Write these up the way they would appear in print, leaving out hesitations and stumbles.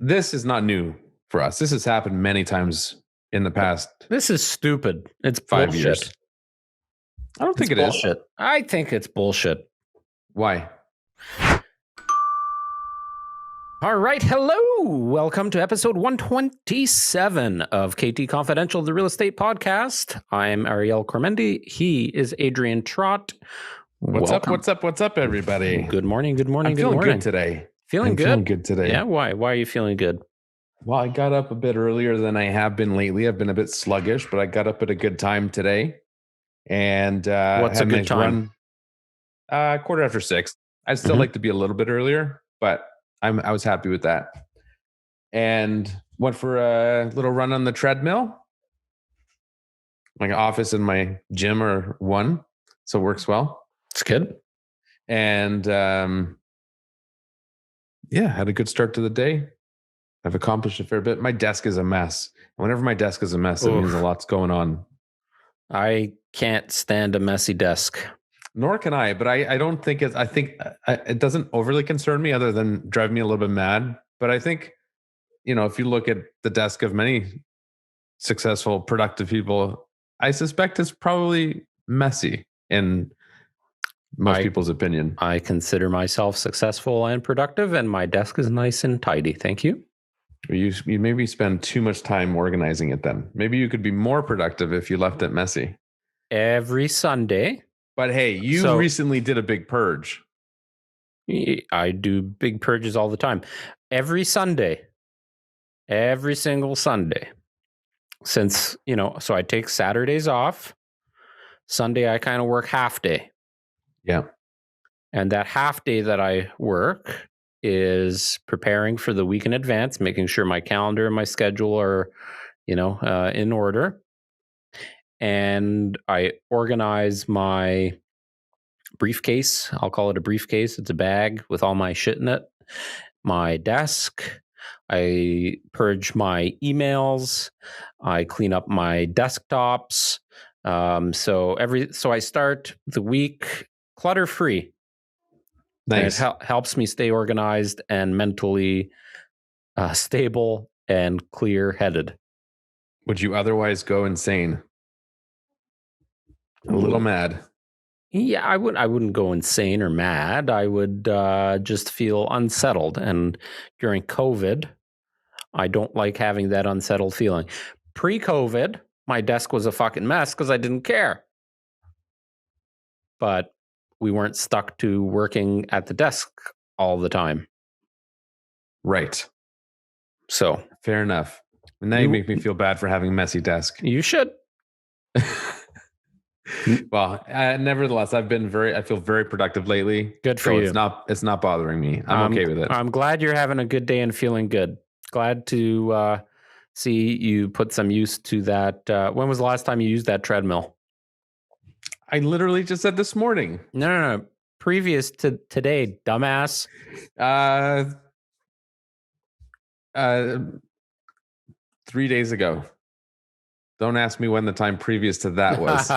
this is not new for us. This has happened many times in the past. This is stupid. It's 5 bullshit. years. I don't think it bullshit. is. I think it's bullshit. Why? All right. Hello. Welcome to episode 127 of KT Confidential, the real estate podcast. I'm Ariel Cormendi. He is Adrian Trott. What's up, everybody? Good morning. I'm feeling good today. Feeling good today. Yeah. Why are you feeling good? Well, I got up a bit earlier than I have been lately. I've been a bit sluggish, but I got up at a good time today. And what's a good time? 6:15. I'd still like to be a little bit earlier, but I was happy with that. And went for a little run on the treadmill. My office and my gym are one, so it works well. It's good. And had a good start to the day. I've accomplished a fair bit. My desk is a mess. Whenever my desk is a mess, it means a lot's going on. I can't stand a messy desk. Nor can I, but I don't think it. I think it doesn't overly concern me, other than drive me a little bit mad. But I think, if you look at the desk of many successful, productive people, I suspect it's probably messy in most people's opinion. I consider myself successful and productive, and my desk is nice and tidy. Thank you. You maybe spend too much time organizing it then. Maybe you could be more productive if you left it messy. Every Sunday. But hey, you recently did a big purge. I do big purges all the time. Every Sunday. Every single Sunday. Since, so I take Saturdays off. Sunday, I kind of work half day. Yeah. And that half day that I work is preparing for the week in advance, making sure my calendar and my schedule are, in order. And I organize my briefcase. I'll call it a briefcase. It's a bag with all my shit in it. My desk. I purge my emails. I clean up my desktops. So I start the week clutter free. Nice. And it helps me stay organized and mentally stable and clear-headed. Would you otherwise go insane? A little mad. Yeah, I wouldn't go insane or mad. I would just feel unsettled. And during COVID, I don't like having that unsettled feeling. Pre-COVID, my desk was a fucking mess because I didn't care. But we weren't stuck to working at the desk all the time. Right. So fair enough. And now you make me feel bad for having a messy desk. You should. Well, nevertheless, I feel very productive lately. Good for you. It's not bothering me. I'm okay with it. I'm glad you're having a good day and feeling good. Glad to see you put some use to that. When was the last time you used that treadmill? I literally just said this morning. No. Previous to today, dumbass. 3 days ago. Don't ask me when the time previous to that was.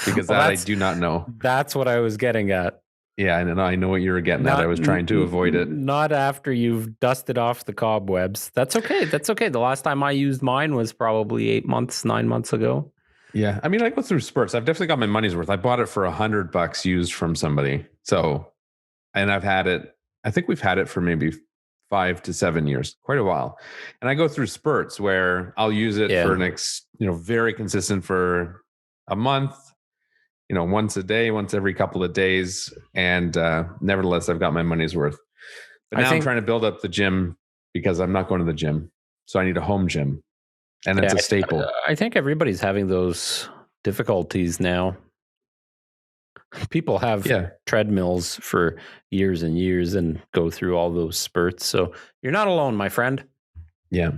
Because I do not know. That's what I was getting at. Yeah, I know what you were getting at. I was trying to avoid it. Not after you've dusted off the cobwebs. That's okay. The last time I used mine was probably 9 months ago. Yeah. I mean, I go through spurts. I've definitely got my money's worth. I bought it for $100 used from somebody. So, and I've had it, I think we've had it for maybe 5 to 7 years, quite a while. And I go through spurts where I'll use it for very consistent for a month, once a day, once every couple of days. And nevertheless, I've got my money's worth. But now I'm trying to build up the gym because I'm not going to the gym. So I need a home gym. And it's a staple. I think everybody's having those difficulties now. People have treadmills for years and years and go through all those spurts. So you're not alone, my friend. Yeah.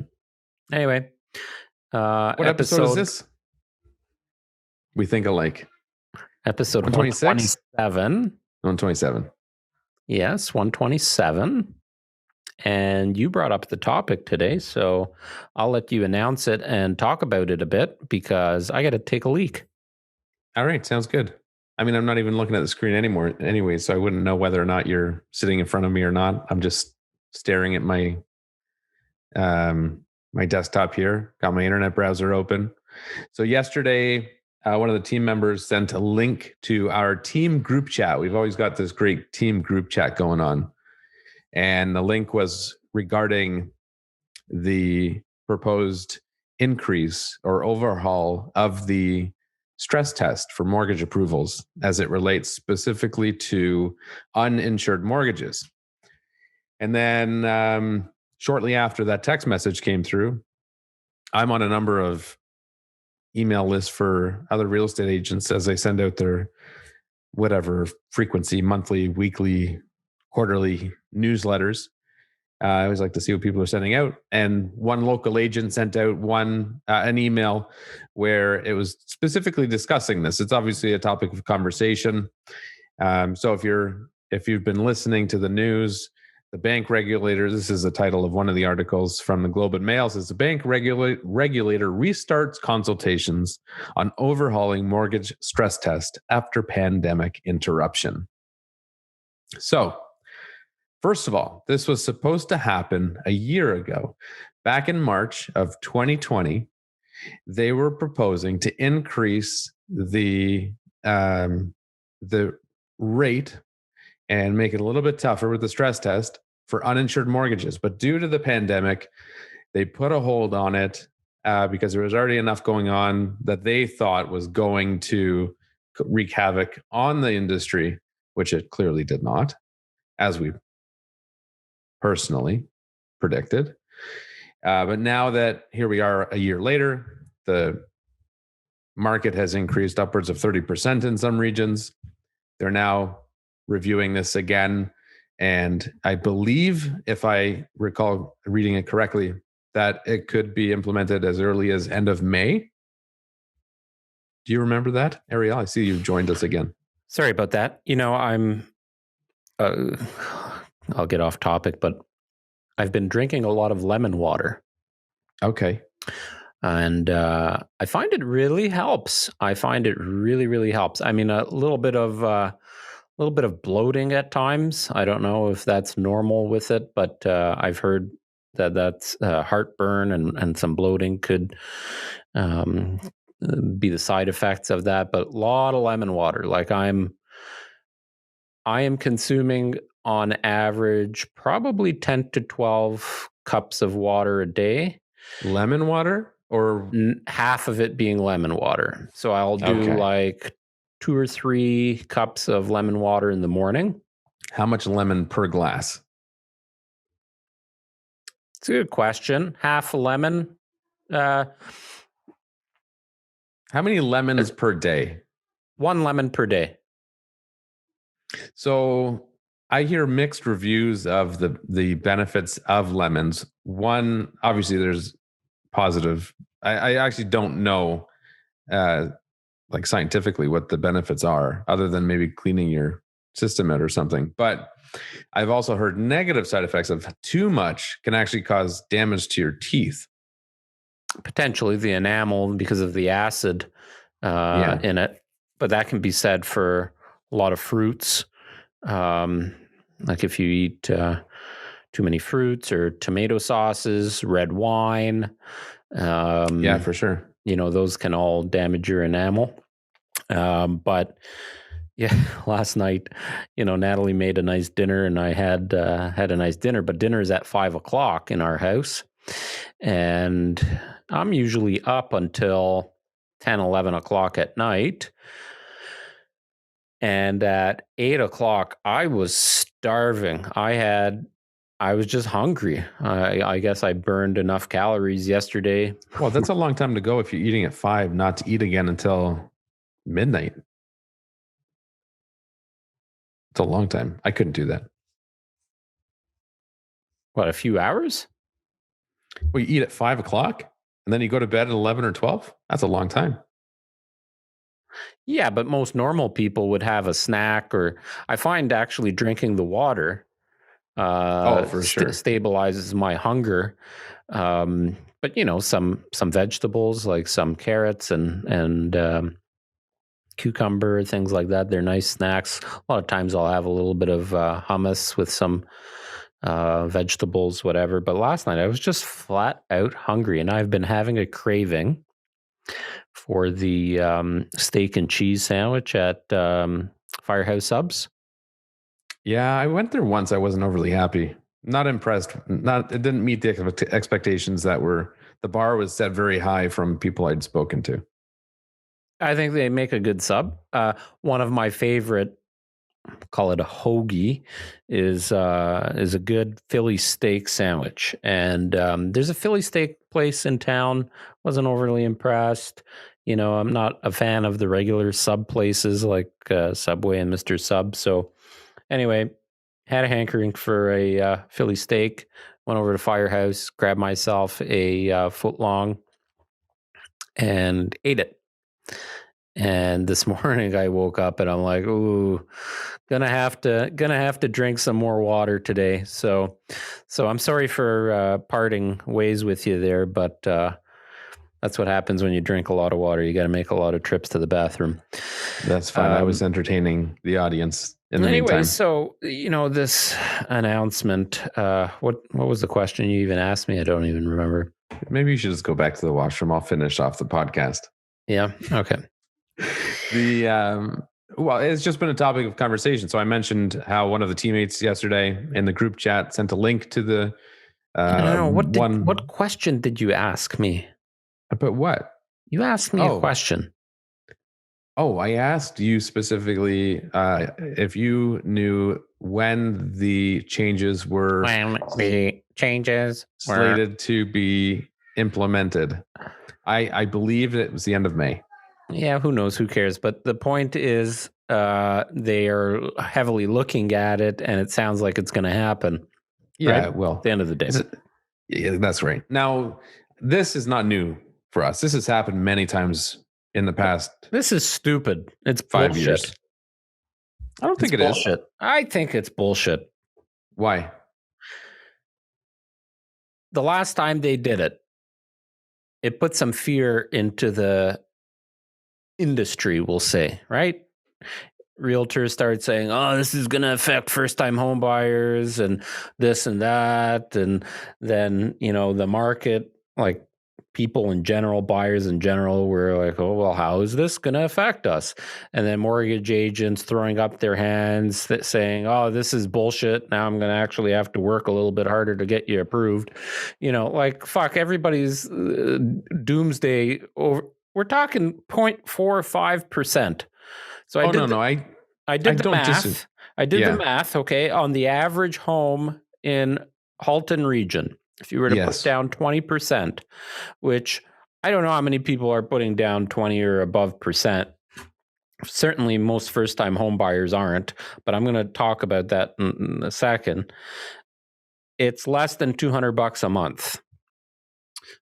Anyway. What episode is this? We think alike. Episode 127. 127. Yes, 127. And you brought up the topic today, so I'll let you announce it and talk about it a bit because I got to take a leak. All right, sounds good. I mean, I'm not even looking at the screen anymore anyway, so I wouldn't know whether or not you're sitting in front of me or not. I'm just staring at my my desktop here, got my internet browser open. So yesterday, one of the team members sent a link to our team group chat. We've always got this great team group chat going on. And the link was regarding the proposed increase or overhaul of the stress test for mortgage approvals as it relates specifically to uninsured mortgages. And then shortly after that text message came through, I'm on a number of email lists for other real estate agents as they send out their whatever frequency, monthly, weekly, quarterly newsletters. I always like to see what people are sending out. And one local agent sent out an email where it was specifically discussing this. It's obviously a topic of conversation. So if you've been listening to the news, the bank regulator, this is the title of one of the articles from the Globe and Mail, says the bank regulator restarts consultations on overhauling mortgage stress test after pandemic interruption. So, first of all, this was supposed to happen a year ago. Back in March of 2020, they were proposing to increase the rate and make it a little bit tougher with the stress test for uninsured mortgages. But due to the pandemic, they put a hold on it because there was already enough going on that they thought was going to wreak havoc on the industry, which it clearly did not, as we personally predicted. But now that here we are a year later, the market has increased upwards of 30% in some regions. They're now reviewing this again. And I believe, if I recall reading it correctly, that it could be implemented as early as end of May. Do you remember that, Ariel? I see you've joined us again. Sorry about that. I'll get off topic, but I've been drinking a lot of lemon water. Okay. And I find it really helps. I find it really, really helps. I mean, a little bit of bloating at times. I don't know if that's normal with it, but I've heard that's heartburn and some bloating could be the side effects of that. But a lot of lemon water. Like I am consuming on average probably 10 to 12 cups of water a day. Lemon water, or half of it being lemon water. So I'll do like 2 or 3 cups of lemon water in the morning. How much lemon per glass? It's a good question. Half a lemon. How many lemons per day? 1 lemon per day. So I hear mixed reviews of the benefits of lemons. One, obviously, there's positive. I actually don't know, like scientifically, what the benefits are, other than maybe cleaning your system out or something. But I've also heard negative side effects of too much can actually cause damage to your teeth. Potentially the enamel because of the acid in it. But that can be said for a lot of fruits. Like if you eat too many fruits or tomato sauces, red wine. Yeah, for sure. Those can all damage your enamel. But yeah, last night, Natalie made a nice dinner and I had a nice dinner, but dinner is at 5:00 in our house. And I'm usually up until 10, 11 o'clock at night. And at 8:00, I was starving. I was just hungry. I guess I burned enough calories yesterday. Well, that's a long time to go if you're eating at 5, not to eat again until midnight. It's a long time. I couldn't do that. What, a few hours? Well, you eat at 5:00 and then you go to bed at 11 or 12? That's a long time. Yeah, but most normal people would have a snack, or I find actually drinking the water for sure. Stabilizes my hunger. But some vegetables like some carrots and cucumber, things like that. They're nice snacks. A lot of times I'll have a little bit of hummus with some vegetables, whatever. But last night I was just flat out hungry, and I've been having a craving for the steak and cheese sandwich at Firehouse Subs. Yeah, I went there once. I wasn't overly happy. Not impressed. It didn't meet the expectations that were. The bar was set very high from people I'd spoken to. I think they make a good sub. One of my favorite, call it a hoagie, is a good Philly steak sandwich. And there's a Philly steak place in town. Wasn't overly impressed. I'm not a fan of the regular sub places like Subway and Mr. Sub. So anyway, had a hankering for a Philly steak. Went over to Firehouse, grabbed myself a foot long, and ate it. And this morning I woke up and I'm like, ooh, gonna have to drink some more water today. So I'm sorry for parting ways with you there, but that's what happens when you drink a lot of water. You got to make a lot of trips to the bathroom. That's fine. I was entertaining the audience in the meantime. So this announcement. What was the question you even asked me? I don't even remember. Maybe you should just go back to the washroom. I'll finish off the podcast. Yeah. Okay. Well, it's just been a topic of conversation. So I mentioned how one of the teammates yesterday in the group chat sent a link to the. What question did you ask me? About what? You asked me a question. Oh, I asked you specifically if you knew when the changes were slated to be implemented. I believe it was the end of May. Yeah, who knows? Who cares? But the point is, they are heavily looking at it, and it sounds like it's going to happen. Yeah, right? Well, at the end of the day. Yeah, that's right. Now, this is not new for us. This has happened many times in the past. This is stupid. It's 5 bullshit. years. I don't think it bullshit. is. I think it's bullshit. Why? The last time they did it, it put some fear into the industry, we'll say, right? Realtors started saying, oh, this is going to affect first-time home buyers and this and that. And then, the market, like people in general, buyers in general, were like, oh, well, how is this going to affect us? And then mortgage agents throwing up their hands saying, oh, this is bullshit. Now I'm going to actually have to work a little bit harder to get you approved. Fuck, everybody's doomsday over. We're talking 0.45%. So I did the math. I did the math, okay, on the average home in Halton region. If you were to put down 20%, which I don't know how many people are putting down 20 or above percent. Certainly most first-time home buyers aren't, but I'm going to talk about that in a second. It's less than $200 a month.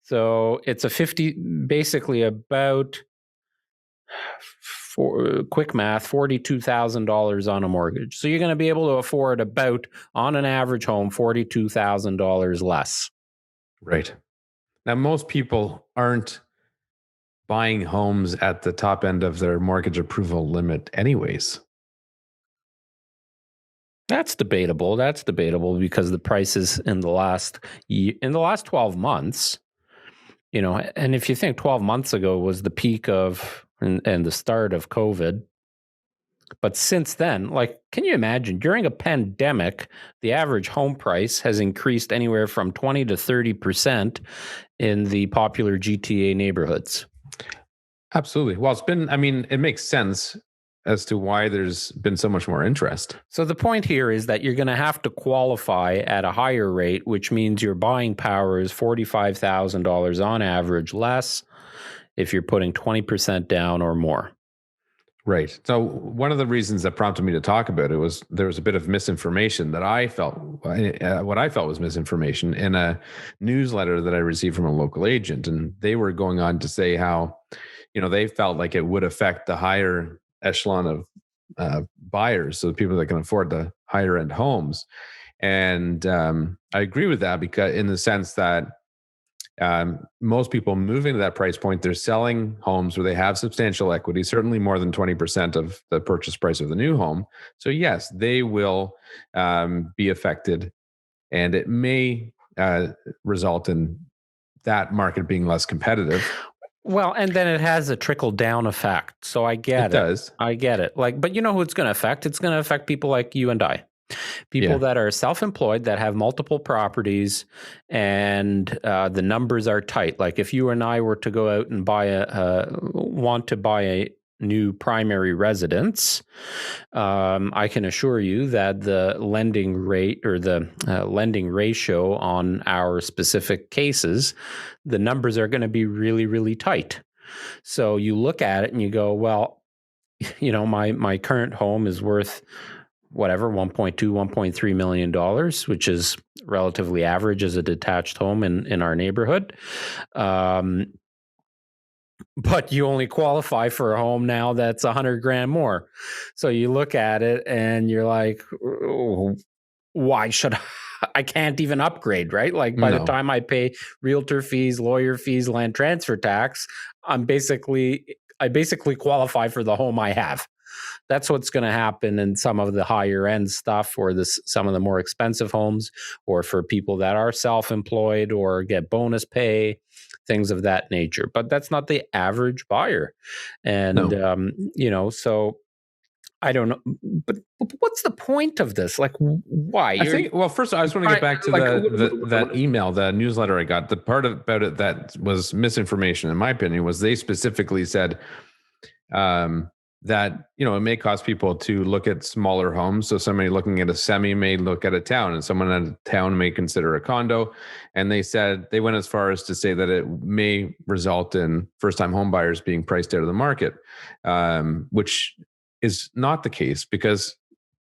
So it's basically about, for quick math, $42,000 on a mortgage. So you're going to be able to afford about, on an average home, $42,000 less. Right. Now, most people aren't buying homes at the top end of their mortgage approval limit anyways. That's debatable. Because the prices in the last 12 months, and if you think 12 months ago was the peak of and the start of COVID. But since then, can you imagine, during a pandemic, the average home price has increased anywhere from 20 to 30% in the popular GTA neighborhoods. Absolutely. Well, it makes sense as to why there's been so much more interest. So the point here is that you're going to have to qualify at a higher rate, which means your buying power is $45,000 on average less if you're putting 20% down or more. Right. So one of the reasons that prompted me to talk about it was there was a bit of misinformation that I felt, what I felt was misinformation in a newsletter that I received from a local agent. And they were going on to say how, they felt like it would affect the higher echelon of buyers. So the people that can afford the higher end homes. And I agree with that because in the sense that most people moving to that price point, they're selling homes where they have substantial equity, certainly more than 20% of the purchase price of the new home. So yes, they will be affected and it may result in that market being less competitive. Well, and then it has a trickle down effect. So I get It does. I get it. Like, but you know who it's going to affect? It's going to affect people like you and I. People Yeah. that are self-employed that have multiple properties, and the numbers are tight. Like if you and I were to go out and want to buy a new primary residence, I can assure you that the lending rate or the lending ratio on our specific cases, the numbers are going to be really, really tight. So you look at it and you go, well, you know, my current home is worth whatever, 1.2, $1.3 million, which is relatively average as a detached home in our neighborhood. But you only qualify for a home now that's $100,000 more. So you look at it and you're like, oh, why should I can't even upgrade, right? Like by the time I pay realtor fees, lawyer fees, land transfer tax, I basically qualify for the home I have. That's what's going to happen in some of the higher end stuff, or some of the more expensive homes, or for people that are self-employed or get bonus pay, things of that nature. But that's not the average buyer. And, you know, so I don't know, but what's the point of this? Like, why? I think, well, first, I just want to get back to that email, the newsletter I got. The part about it that was misinformation, in my opinion, was they specifically said that, you know, it may cause people to look at smaller homes. So somebody looking at a semi may look at a town, and someone at a town may consider a condo. And they said, they went as far as to say that it may result in first-time home buyers being priced out of the market, which is not the case, because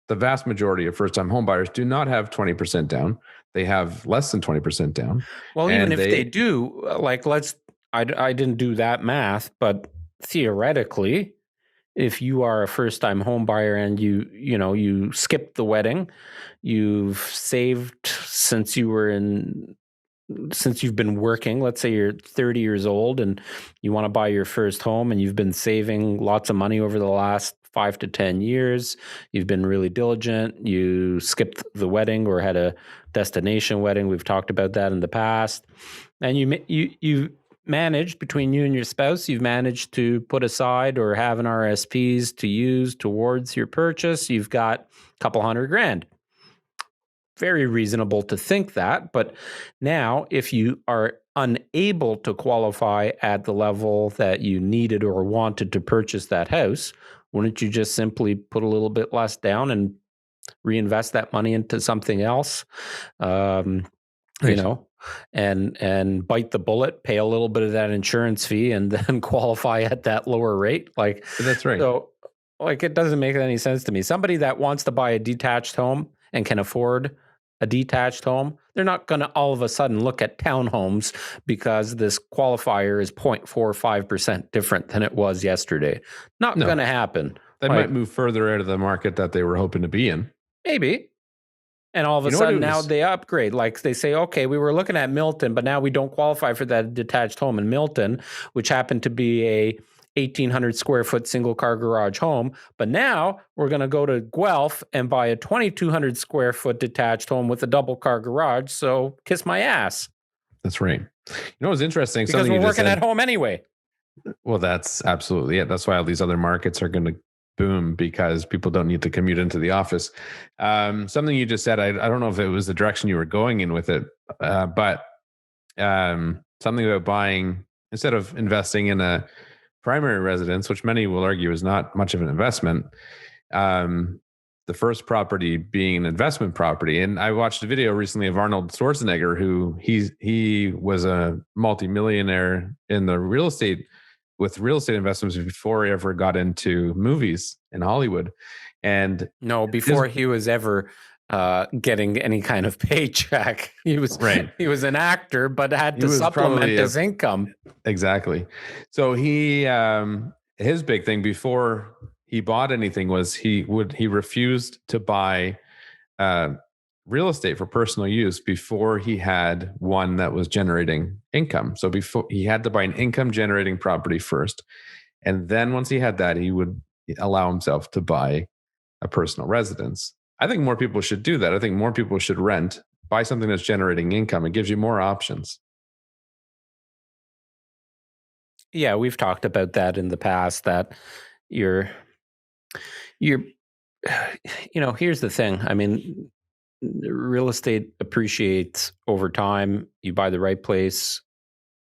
the vast majority of first-time home buyers do not have 20% down. They have less than 20% down. Well, even if they do, like, I didn't do that math, but theoretically, if you are a first-time home buyer and you skipped the wedding, you've saved since you've been working, let's say you're 30 years old and you want to buy your first home, and you've been saving lots of money over the last 5 to 10 years. You've been really diligent. You skipped the wedding or had a destination wedding. We've talked about that in the past. And you managed, between you and your spouse, you've managed to put aside or have an RSPs to use towards your purchase. You've got a couple $100,000. Very reasonable to think that. But now, if you are unable to qualify at the level that you needed or wanted to purchase that house, wouldn't you just simply put a little bit less down and reinvest that money into something else? You know, and bite the bullet, pay a little bit of that insurance fee, and then qualify at that lower rate. Like, that's right. So, like, it doesn't make any sense to me. Somebody that wants to buy a detached home and can afford a detached home, they're not going to all of a sudden look at townhomes because this qualifier is 0.45% different than it was yesterday. Not going to happen. They might move further out of the market that they were hoping to be in. Maybe. And all of a sudden now they upgrade. Like they say, okay, we were looking at Milton, but now we don't qualify for that detached home in Milton, which happened to be a 1,800 square foot single car garage home. But now we're going to go to Guelph and buy a 2,200 square foot detached home with a double car garage. So kiss my ass. That's right. You know what's interesting? Because we're working at home anyway. Well, that's absolutely it. That's why all these other markets are going to boom, because people don't need to commute into the office. Something you just said, I don't know if it was the direction you were going in with it, but something about buying, instead of investing in a primary residence, which many will argue is not much of an investment, the first property being an investment property. And I watched a video recently of Arnold Schwarzenegger, who he was a multimillionaire in the real estate investments before he ever got into movies in Hollywood. And before he was ever getting any kind of paycheck. He was an actor, but had to supplement his income. Exactly. So his big thing before he bought anything was he refused to buy real estate for personal use before he had one that was generating income. So before, he had to buy an income generating property first. And then once he had that, he would allow himself to buy a personal residence. I think more people should do that. I think more people should rent Buy something that's generating income. It gives you more options. Yeah, we've talked about that in the past, that you're here's the thing. I mean, real estate appreciates over time. You buy the right place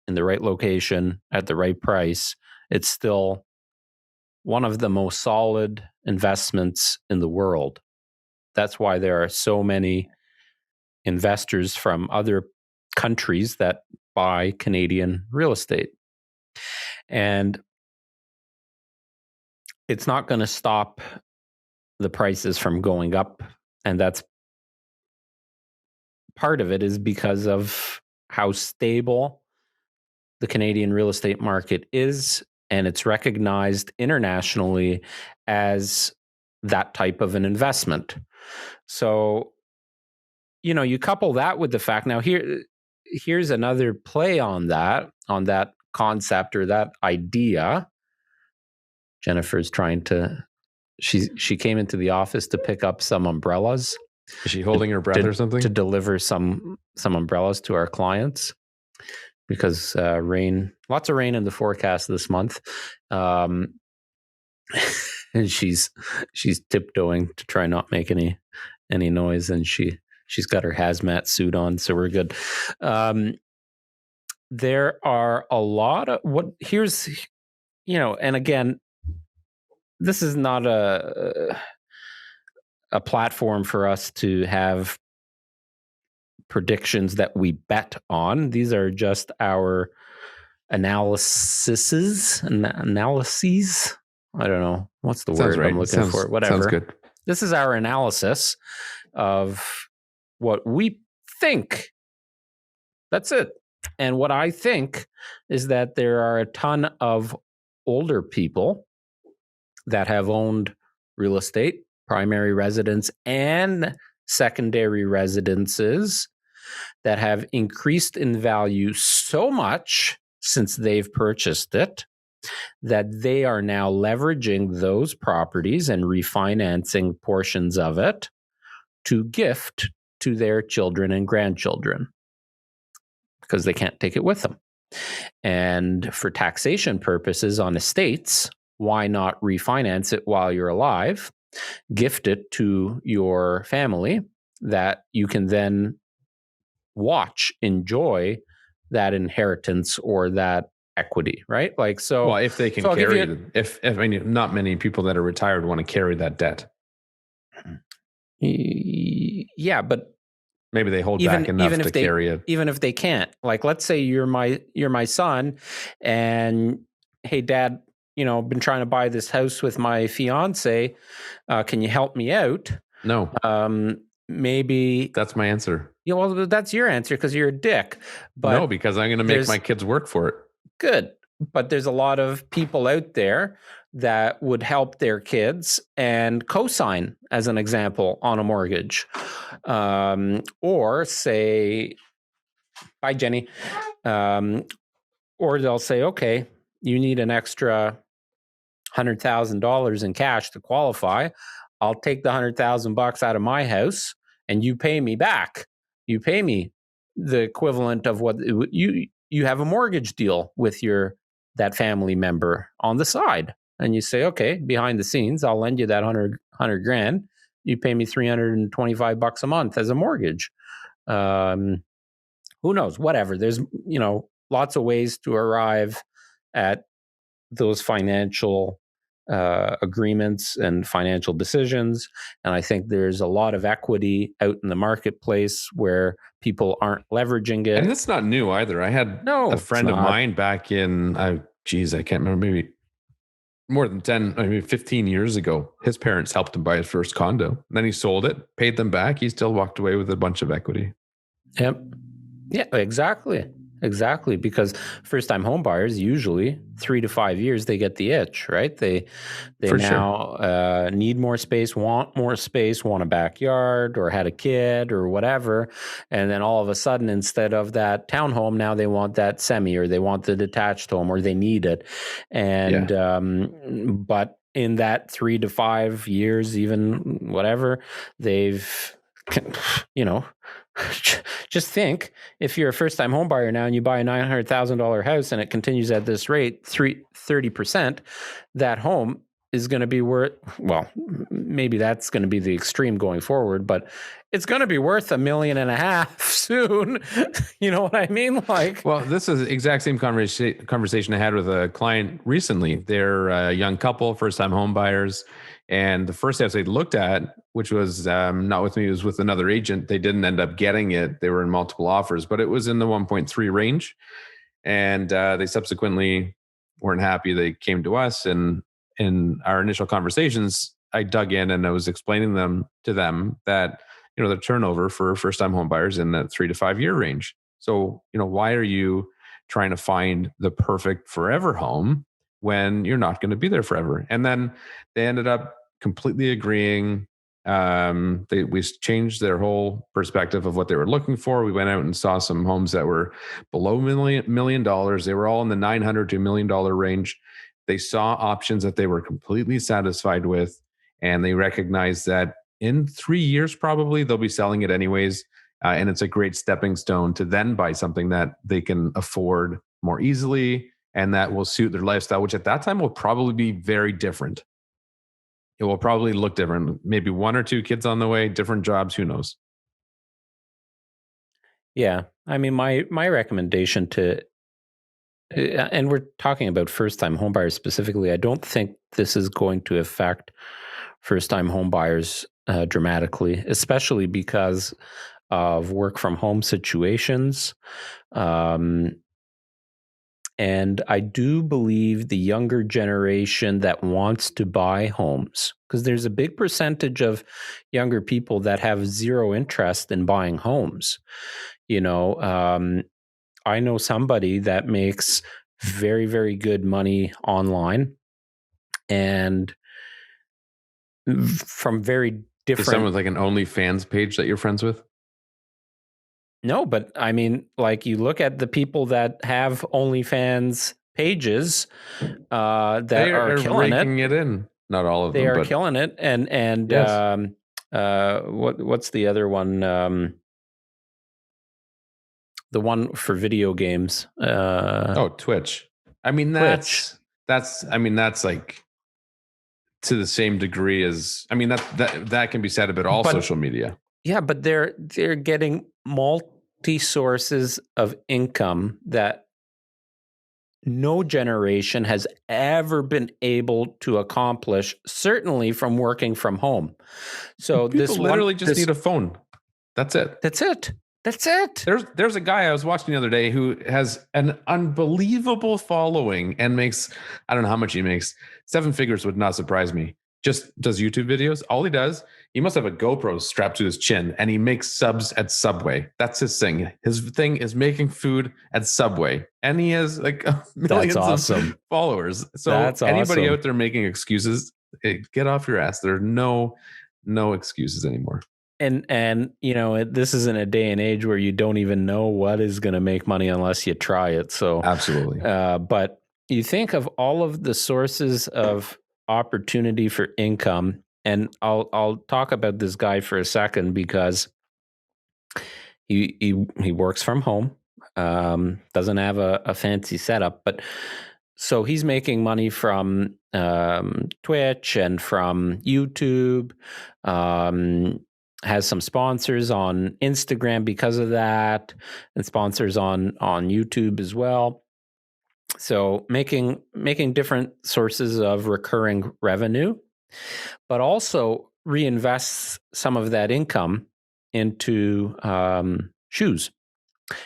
in the right location at the right price. It's still one of the most solid investments in the world. That's why there are so many investors from other countries that buy Canadian real estate. And it's not going to stop the prices from going up. And that's part of it, is because of how stable the Canadian real estate market is. And it's recognized internationally as that type of an investment. So, you couple that with the fact, now here's another play on that concept or that idea. Jennifer's trying to, she came into the office to pick up some umbrellas. Is she holding her breath or something? To deliver some umbrellas to our clients, because lots of rain in the forecast this month. And she's tiptoeing to try not make any noise, and she's got her hazmat suit on, so we're good. There are a lot of and again, this is not a platform for us to have predictions that we bet on. These are just our analyses. I don't know what's the word I'm looking for. Whatever. Sounds good. This is our analysis of what we think. That's it. And what I think is that there are a ton of older people that have owned real estate, primary residence and secondary residences, that have increased in value so much since they've purchased it that they are now leveraging those properties and refinancing portions of it to gift to their children and grandchildren, because they can't take it with them. And for taxation purposes on estates, why not refinance it while you're alive, gift it to your family, that you can then enjoy that inheritance or that equity, right? Like, so. Well, if they can carry it, if I mean, not many people that are retired want to carry that debt. Yeah, but maybe they hold back enough to carry it. Even if they can't, like, let's say you're my son, and hey, Dad, been trying to buy this house with my fiance. Can you help me out? No. Maybe that's my answer. Yeah, well, that's your answer because you're a dick. But no, because I'm going to make my kids work for it. Good. But there's a lot of people out there that would help their kids and co-sign, as an example, on a mortgage. Or say, bye, Jenny. Or they'll say, okay, you need an extra $100,000 in cash to qualify. I'll take the $100,000 out of my house and you pay me back. You pay me the equivalent of what you have a mortgage deal with that family member on the side. And you say, okay, behind the scenes, I'll lend you that 100 grand. You pay me $325 a month as a mortgage. Who knows? Whatever. There's, lots of ways to arrive at those financial agreements and financial decisions. And I think there's a lot of equity out in the marketplace where people aren't leveraging it. And it's not new either. I had a friend of mine back in, I can't remember, maybe more than 10, maybe 15 years ago. His parents helped him buy his first condo. Then he sold it, paid them back. He still walked away with a bunch of equity. Yep. Yeah, exactly. Exactly, because first-time home buyers, usually 3 to 5 years, they get the itch, right? They need more space, want a backyard, or had a kid, or whatever, and then all of a sudden, instead of that townhome, now they want that semi, or they want the detached home, or they need it, and but in that 3 to 5 years, even whatever, they've just think, if you're a first-time home buyer now and you buy a $900,000 house and it continues at this rate, 30%, that home is going to be worth, well, maybe that's going to be the extreme going forward, but it's going to be worth $1.5 million soon. You know what I mean? Like, well, this is the exact same conversation I had with a client recently. They're a young couple, first-time home buyers. And the first house they looked at, which was not with me, it was with another agent. They didn't end up getting it. They were in multiple offers, but it was in the 1.3 range. And they subsequently weren't happy. They came to us, and in our initial conversations, I dug in and I was explaining to them that, the turnover for first-time home buyers in that 3 to 5 year range. So, why are you trying to find the perfect forever home when you're not going to be there forever? And then they ended up completely agreeing. We changed their whole perspective of what they were looking for. We went out and saw some homes that were below $1 million. They were all in the $900 to $1 million range. They saw options that they were completely satisfied with, and they recognized that in 3 years, probably they'll be selling it anyways. And it's a great stepping stone to then buy something that they can afford more easily and that will suit their lifestyle, which at that time will probably be very different. It will probably look different. Maybe 1 or 2 kids on the way, different jobs, who knows? yeah, I mean, my recommendation and we're talking about first-time homebuyers specifically. I don't think this is going to affect first-time homebuyers dramatically, especially because of work-from-home situations. And I do believe the younger generation that wants to buy homes, because there's a big percentage of younger people that have zero interest in buying homes. I know somebody that makes very, very good money online and from very different. Is someone with like an OnlyFans page that you're friends with? No, but I mean, like, you look at the people that have OnlyFans pages that They are killing raking it in. Not all of They them, are but killing it. And yes. What's the other one? The one for video games. Twitch. I mean, Twitch. that's like to the same degree as, I mean, that can be said about all social media. Yeah, but they're getting multi sources of income that no generation has ever been able to accomplish, certainly from working from home. So people literally just need a phone. That's it. That's it. That's it. There's a guy I was watching the other day who has an unbelievable following and makes, I don't know how much he makes. 7 figures would not surprise me. Just does YouTube videos. All he does, he must have a GoPro strapped to his chin, and he makes subs at Subway. That's his thing. His thing is making food at Subway, and he has like millions of followers. So that's anybody awesome out there making excuses, get off your ass. There are no excuses anymore. And this is in a day and age where you don't even know what is going to make money unless you try it. So absolutely. But you think of all of the sources of opportunity for income, and I'll talk about this guy for a second because he works from home, doesn't have a fancy setup, but so he's making money from Twitch and from YouTube. Has some sponsors on Instagram because of that, and sponsors on YouTube as well. So making different sources of recurring revenue, but also reinvests some of that income into shoes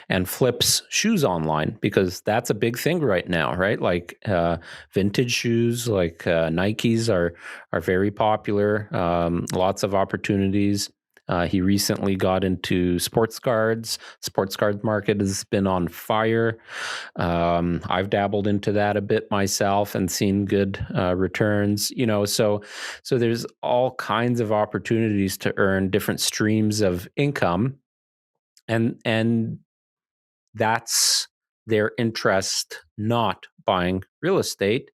and flips shoes online, because that's a big thing right now, right? Like vintage shoes, like Nikes are very popular. Lots of opportunities. He recently got into sports cards. Sports card market has been on fire. I've dabbled into that a bit myself and seen good returns. So there's all kinds of opportunities to earn different streams of income, and that's their interest, not buying real estate.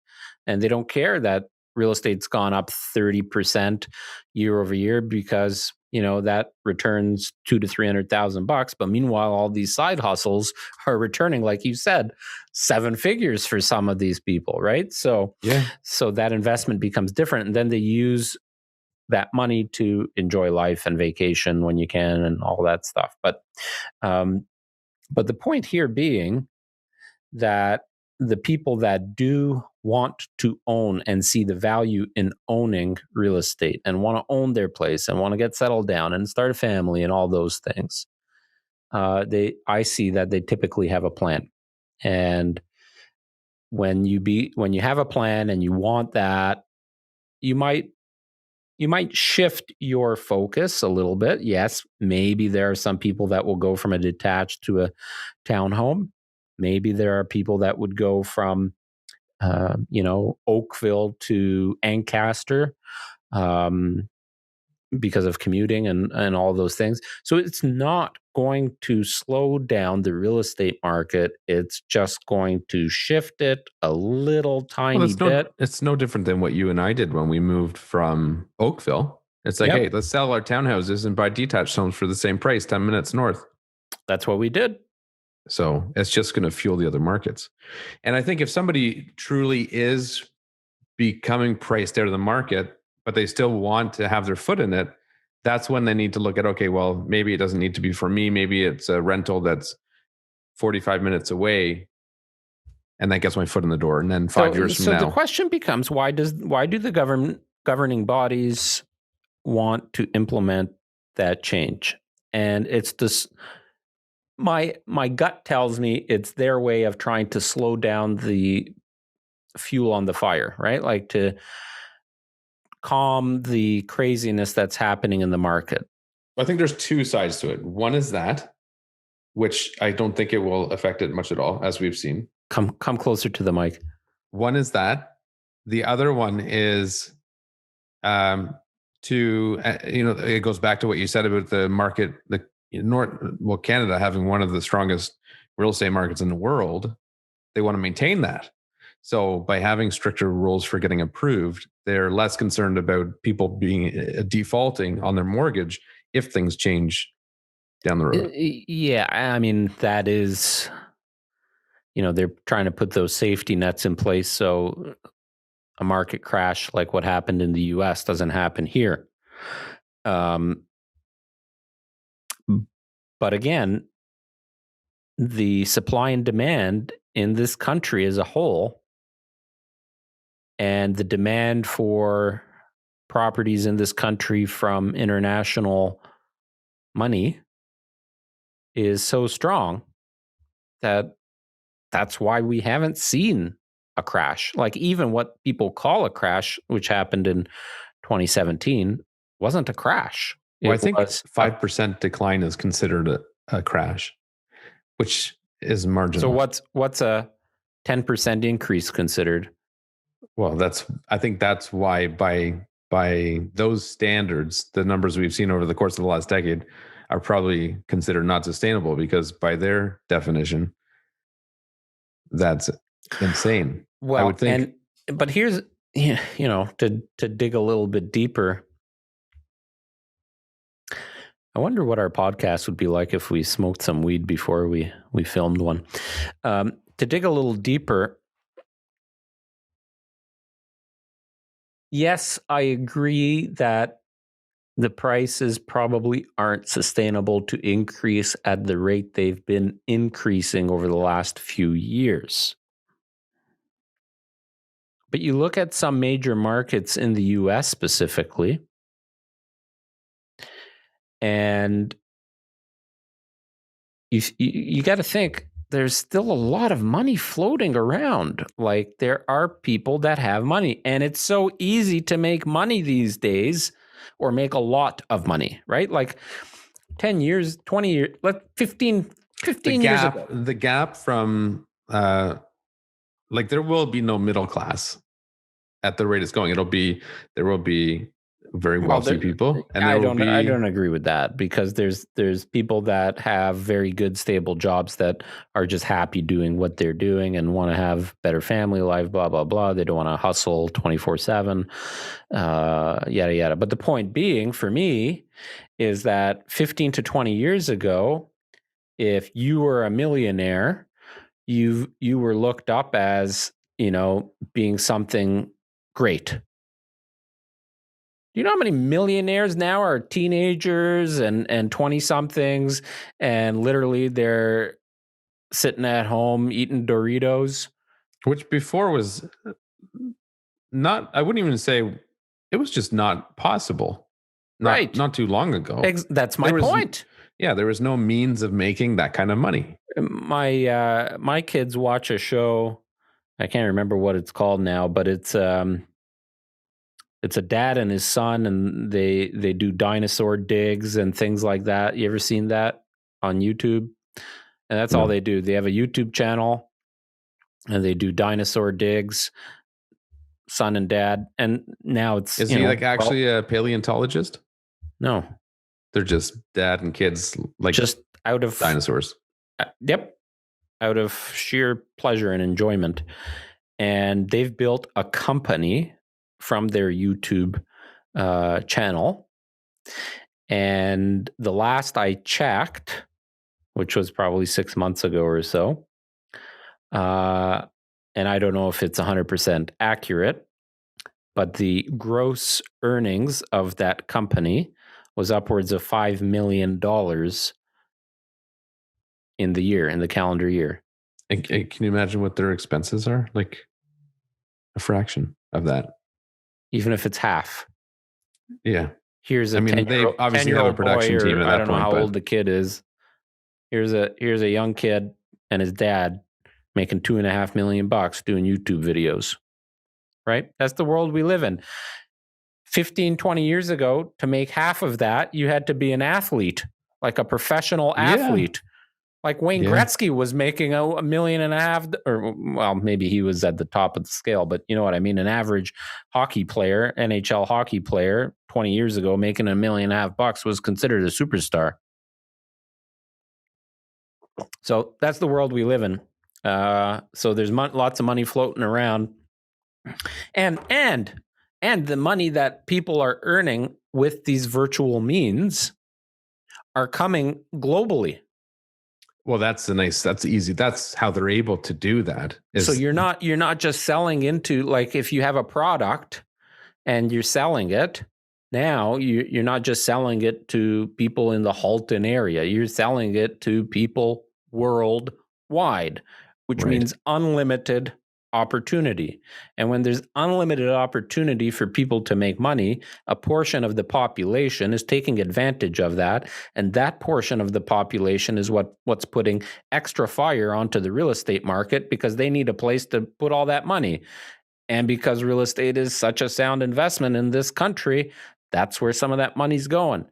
And they don't care that real estate's gone up 30% year over year, because that returns $200,000 to $300,000. But meanwhile, all these side hustles are returning, like you said, 7 figures for some of these people, right? So that investment becomes different, and then they use that money to enjoy life and vacation when you can and all that stuff. But the point here being that the people that do want to own and see the value in owning real estate and want to own their place and want to get settled down and start a family and all those things, I see that they typically have a plan. And when you have a plan and you want that, you might shift your focus a little bit. Yes, maybe there are some people that will go from a detached to a townhome. Maybe there are people that would go from, Oakville to Ancaster because of commuting and all those things. So it's not going to slow down the real estate market. It's just going to shift it a little tiny bit. It's no different than what you and I did when we moved from Oakville. It's like, hey, let's sell our townhouses and buy detached homes for the same price, 10 minutes north. That's what we did. So it's just going to fuel the other markets. And I think if somebody truly is becoming priced out of the market, but they still want to have their foot in it, that's when they need to look at, okay, well, maybe it doesn't need to be for me. Maybe it's a rental that's 45 minutes away, and that gets my foot in the door. And then 5 years from now. So the question becomes, why do the governing bodies want to implement that change? And it's this, my gut tells me it's their way of trying to slow down the fuel on the fire, right? Like to calm the craziness that's happening in the market. I think there's two sides to it. One is that, which I don't think it will affect it much at all, as we've seen. Come closer to the mic. One is that. The other one is it goes back to what you said about the market, Canada having one of the strongest real estate markets in the world. They want to maintain that. So by having stricter rules for getting approved, they're less concerned about people being defaulting on their mortgage if things change down the road. Yeah, I mean, that is, they're trying to put those safety nets in place so a market crash like what happened in the US doesn't happen here. But again, the supply and demand in this country as a whole, and the demand for properties in this country from international money is so strong that that's why we haven't seen a crash. Like even what people call a crash, which happened in 2017, wasn't a crash. Well, I think 5% decline is considered a crash, which is marginal. So what's a 10% increase considered? Well, I think that's why by those standards, the numbers we've seen over the course of the last decade are probably considered not sustainable, because by their definition, that's insane. Well, I would think. But here's, to dig a little bit deeper, I wonder what our podcast would be like if we smoked some weed before we filmed one. To dig a little deeper, yes, I agree that the prices probably aren't sustainable to increase at the rate they've been increasing over the last few years. But you look at some major markets in the US specifically, and you got to think there's still a lot of money floating around. Like there are people that have money, and it's so easy to make money these days, or make a lot of money, right? Like 10 years, 20 years, 15 years ago. The gap from, there will be no middle class at the rate it's going. There will be very wealthy people. And I don't agree with that, because there's people that have very good, stable jobs that are just happy doing what they're doing and want to have better family life, blah, blah, blah. They don't want to hustle 24/7, yada, yada. But the point being for me is that 15 to 20 years ago, if you were a millionaire, you were looked up as, being something great. Do you know how many millionaires now are teenagers and 20-somethings, and literally they're sitting at home eating Doritos? Which before was not, I wouldn't even say, it was just not possible. Right. Not too long ago. That's my point. Yeah, there was no means of making that kind of money. My kids watch a show. I can't remember what it's called now, but it's a dad and his son, and they do dinosaur digs and things like that. You ever seen that on YouTube? And that's all they do. They have a YouTube channel, and they do dinosaur digs, son and dad. And now it's... Is he actually a paleontologist? No. They're just dad and kids, just out of dinosaurs. Yep. Out of sheer pleasure and enjoyment. And they've built a company from their YouTube channel. And the last I checked, which was probably 6 months ago or so, and I don't know if it's 100% accurate, but the gross earnings of that company was upwards of $5 million in the calendar year. And can you imagine what their expenses are? Like a fraction of that. Even if it's half. Yeah. Here's a they obviously have a production team at that point. I don't know how old the kid is. Here's a young kid and his dad making $2.5 million doing YouTube videos. Right? That's the world we live in. 15, 20 years ago, to make half of that, you had to be an athlete, like a professional athlete. Like Wayne Gretzky was making $1.5 million, or well, maybe he was at the top of the scale, but you know what I mean? An average hockey player, NHL hockey player, 20 years ago, making $1.5 million was considered a superstar. So that's the world we live in. So there's lots of money floating around, and the money that people are earning with these virtual means are coming globally. Well, that's easy. That's how they're able to do that. So you're not just selling into, like, if you have a product and you're selling it, now you're not just selling it to people in the Halton area. You're selling it to people worldwide, which means unlimited opportunity. And when there's unlimited opportunity for people to make money, a portion of the population is taking advantage of that. And that portion of the population is what's putting extra fire onto the real estate market, because they need a place to put all that money. And because real estate is such a sound investment in this country, that's where some of that money's going.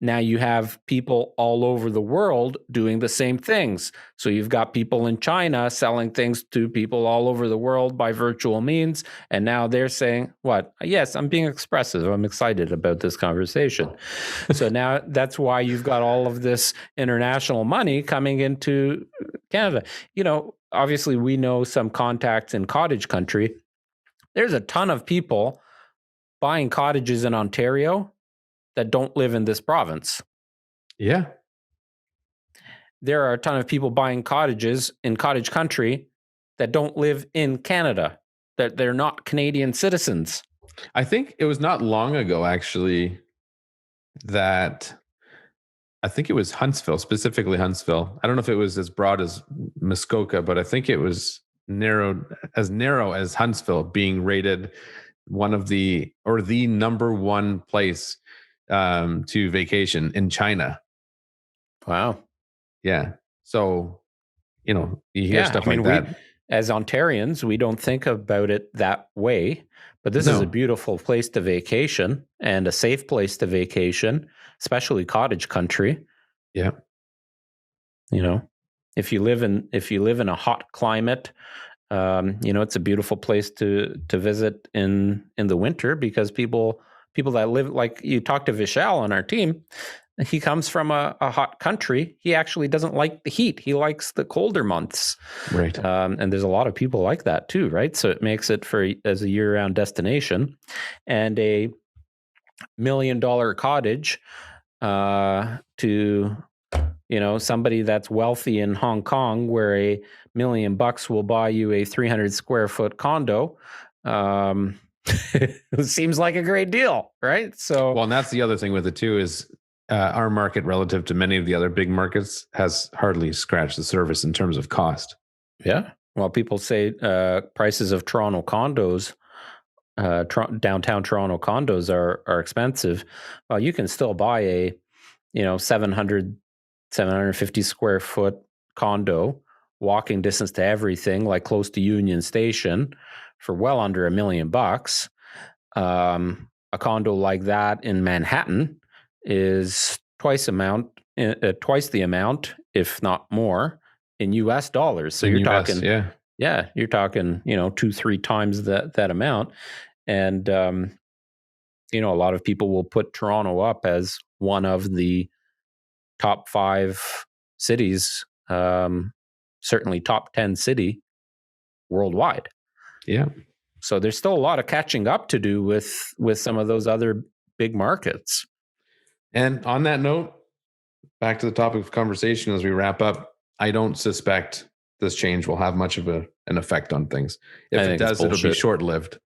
Now you have people all over the world doing the same things. So you've got people in China selling things to people all over the world by virtual means. And now they're saying, what? Yes, I'm being expressive. I'm excited about this conversation. So now that's why you've got all of this international money coming into Canada. Obviously we know some contacts in cottage country. There's a ton of people buying cottages in Ontario that don't live in this province. Yeah. There are a ton of people buying cottages in cottage country that don't live in Canada, that they're not Canadian citizens. I think it was not long ago, actually, that I think it was Huntsville, specifically Huntsville. I don't know if it was as broad as Muskoka, but I think it was narrow as Huntsville being rated the number one place to vacation in China. Wow. Yeah. So, you hear stuff like that. As Ontarians, we don't think about it that way, but this is a beautiful place to vacation and a safe place to vacation, especially cottage country. Yeah. If you live in a hot climate, it's a beautiful place to visit in the winter, because people that live, like you talked to Vishal on our team, he comes from a hot country. He actually doesn't like the heat. He likes the colder months. Right. And there's a lot of people like that too, right? So it makes it as a year-round destination. And a $1 million cottage to somebody that's wealthy in Hong Kong, where $1 million will buy you a 300 square foot condo. It seems like a great deal, right? So, well, and that's the other thing with it too is our market relative to many of the other big markets has hardly scratched the surface in terms of cost. Yeah. Well, people say prices of Toronto condos, downtown Toronto condos are expensive. Well, you can still buy a 750 square foot condo, walking distance to everything, like close to Union Station, for well under $1 million. A condo like that in Manhattan is twice the amount, if not more, in US dollars. So you're talking 2-3 times that amount. And a lot of people will put Toronto up as one of the top 5 cities, certainly top 10 city worldwide. Yeah. So there's still a lot of catching up to do with some of those other big markets. And on that note, back to the topic of conversation as we wrap up, I don't suspect this change will have much of an effect on things. If it does, it'll be short-lived.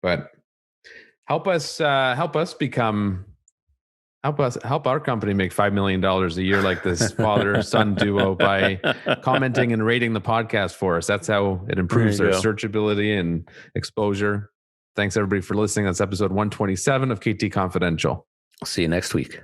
But help our company make $5 million a year like this father-son duo by commenting and rating the podcast for us. That's how it improves our searchability and exposure. Thanks everybody for listening. That's episode 127 of KT Confidential. See you next week.